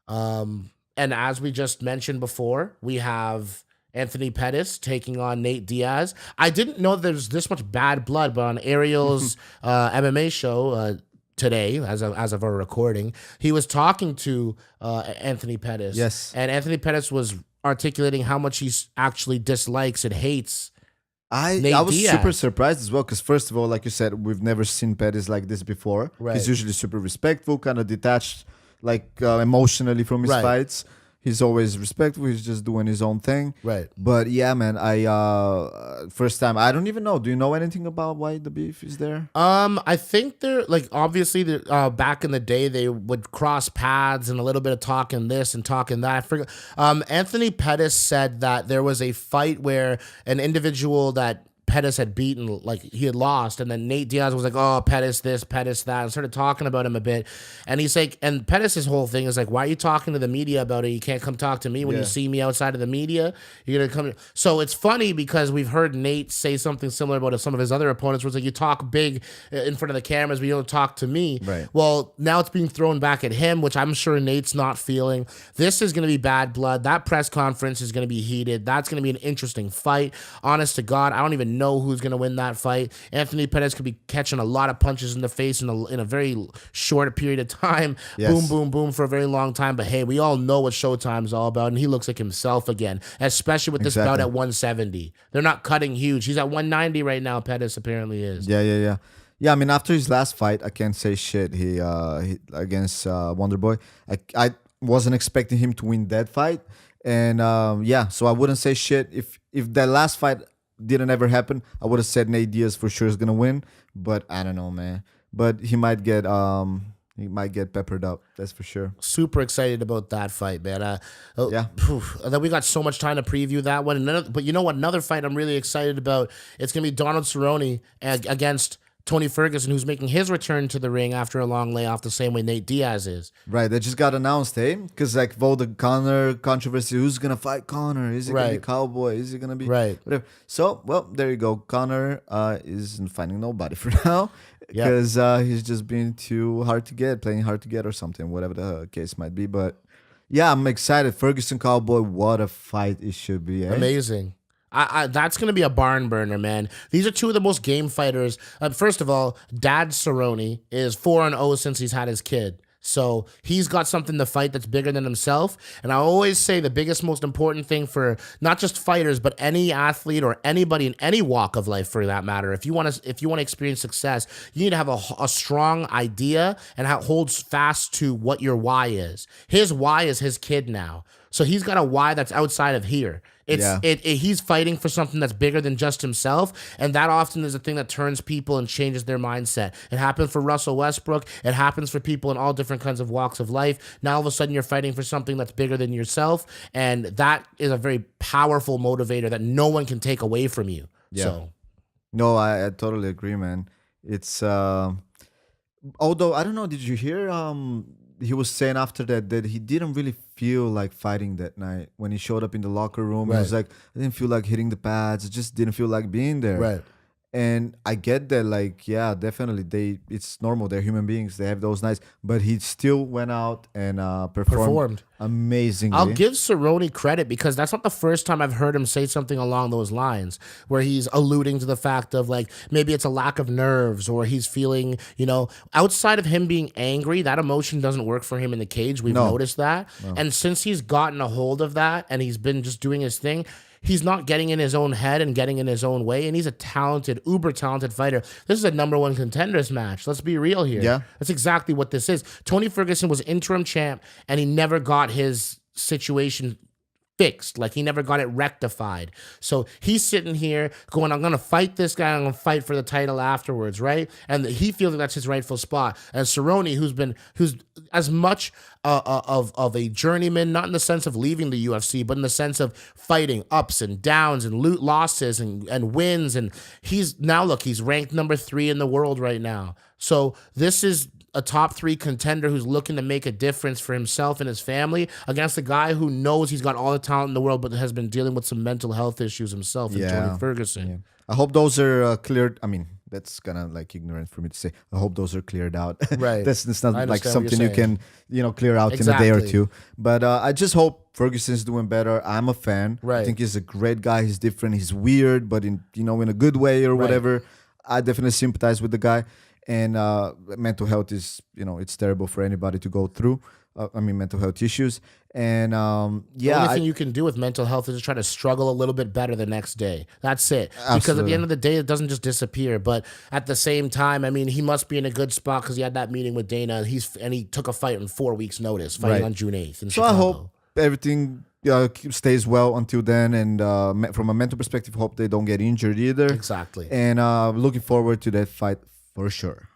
And as we just mentioned before, we have Anthony Pettis taking on Nate Diaz. I didn't know there's this much bad blood, but on Ariel's MMA show today, as of our recording, he was talking to Anthony Pettis. Yes. And Anthony Pettis was articulating how much he actually dislikes and hates Nate I was Diaz. super surprised as well because first of all, like you said, we've never seen Pettis like this before. Right. He's usually super respectful, kind of detached, like emotionally from his Right. fights. He's always respectful. He's just doing his own thing. Right. But yeah, man, I first time. I don't even know. Do you know anything about why the beef is there? I think they're like obviously back in the day they would cross paths and a little bit of talking this and talking that. I forget. Anthony Pettis said that there was a fight where an individual that Pettis had beaten, like he had lost, and then Nate Diaz was like, "Oh, Pettis this, Pettis that," and started talking about him a bit. And he's like, and Pettis' whole thing is like, "Why are you talking to the media about it? You can't come talk to me when you Yeah. see me outside of the media. You're gonna come." So it's funny because we've heard Nate say something similar about some of his other opponents, where it's like, "You talk big in front of the cameras, but you don't talk to me." Right. Well, now it's being thrown back at him, which I'm sure Nate's not feeling. This is going to be bad blood. That press conference is going to be heated. That's going to be an interesting fight. Honest to God, I don't even know who's going to win that fight. Anthony Pettis could be catching a lot of punches in the face in a very short period of time. Yes. Boom, boom, boom for a very long time. But hey, we all know what Showtime's all about, and he looks like himself again, especially with this bout Exactly. at 170. They're not cutting huge. He's at 190 right now, Pettis apparently is. Yeah. I mean, after his last fight, I can't say shit. He against Wonderboy. I wasn't expecting him to win that fight, and yeah, so I wouldn't say shit if that last fight didn't ever happen. I would have said Nate Diaz for sure is gonna win, but I don't know, man. But he might get peppered up. That's for sure. Super excited about that fight, man. Yeah. Then we got so much time to preview that one. But you know what? Another fight I'm really excited about. It's gonna be Donald Cerrone against Tony Ferguson, who's making his return to the ring after a long layoff, the same way Nate Diaz is. Right, that just got announced, eh? Because like of all the Conor controversy, who's gonna fight Conor? Is it gonna be Right. Cowboy? Is it gonna be Right. whatever? So, well, there you go. Conor isn't finding nobody for now Yep. because he's just being too hard to get, playing hard to get or something, whatever the case might be. But yeah, I'm excited. Ferguson Cowboy, what a fight it should be, eh? Amazing. That's going to be a barn burner, man. These are two of the most game fighters. First of all, Dad Cerrone is 4-0 since he's had his kid. So he's got something to fight that's bigger than himself. And I always say the biggest, most important thing for not just fighters, but any athlete or anybody in any walk of life, for that matter, if you want to experience success, you need to have a strong idea and holds fast to what your why is. His why is his kid now. So he's got a why that's outside of here. He's fighting for something that's bigger than just himself, and that often is the thing that turns people and changes their mindset. It happened for Russell Westbrook. It happens for people in all different kinds of walks of life. Now all of a sudden you're fighting for something that's bigger than yourself, and that is a very powerful motivator that no one can take away from you. Yeah. So No, I totally agree, man. It's although I don't know, did you hear he was saying after that he didn't really feel like fighting that night when he showed up in the locker room. He was Right. like, I didn't feel like hitting the pads. I just didn't feel like being there. right. And I get that, like, yeah, definitely. It's normal. They're human beings. They have those nights. But he still went out and performed amazingly. I'll give Cerrone credit because that's not the first time I've heard him say something along those lines where he's alluding to the fact of like maybe it's a lack of nerves or he's feeling, outside of him being angry, that emotion doesn't work for him in the cage. We've noticed that. And since he's gotten a hold of that and he's been just doing his thing, he's not getting in his own head and getting in his own way, and he's a talented, uber talented fighter. This is a #1 contenders match. Let's be real here. Yeah. That's exactly what this is. Tony Ferguson was interim champ, and he never got his situation fixed. Like, he never got it rectified. So he's sitting here going, I'm going to fight this guy. I'm going to fight for the title afterwards, right? And he feels like that's his rightful spot. And Cerrone, who's as much of a journeyman, not in the sense of leaving the UFC, but in the sense of fighting ups and downs and losses and wins. And he's ranked #3 in the world right now. So this is a top 3 contender who's looking to make a difference for himself and his family against a guy who knows he's got all the talent in the world, but has been dealing with some mental health issues himself, in Tony Ferguson. Yeah. I hope those are cleared. I mean, that's kind of like ignorant for me to say. I hope those are cleared out. Right. That's I not like understand what something you're you can clear out in a day or two. But I just hope Ferguson's doing better. I'm a fan. I Right. think he's a great guy. He's different. He's weird, but in a good way or whatever. I definitely sympathize with the guy. And mental health is, it's terrible for anybody to go through. Mental health issues. And the only thing you can do with mental health is to try to struggle a little bit better the next day. That's it. Absolutely. Because at the end of the day, it doesn't just disappear. But at the same time, he must be in a good spot because he had that meeting with Dana, and he took a fight in 4 weeks' notice, fighting on June 8th in Chicago. I hope everything stays well until then. And from a mental perspective, hope they don't get injured either. Exactly. And looking forward to that fight for sure.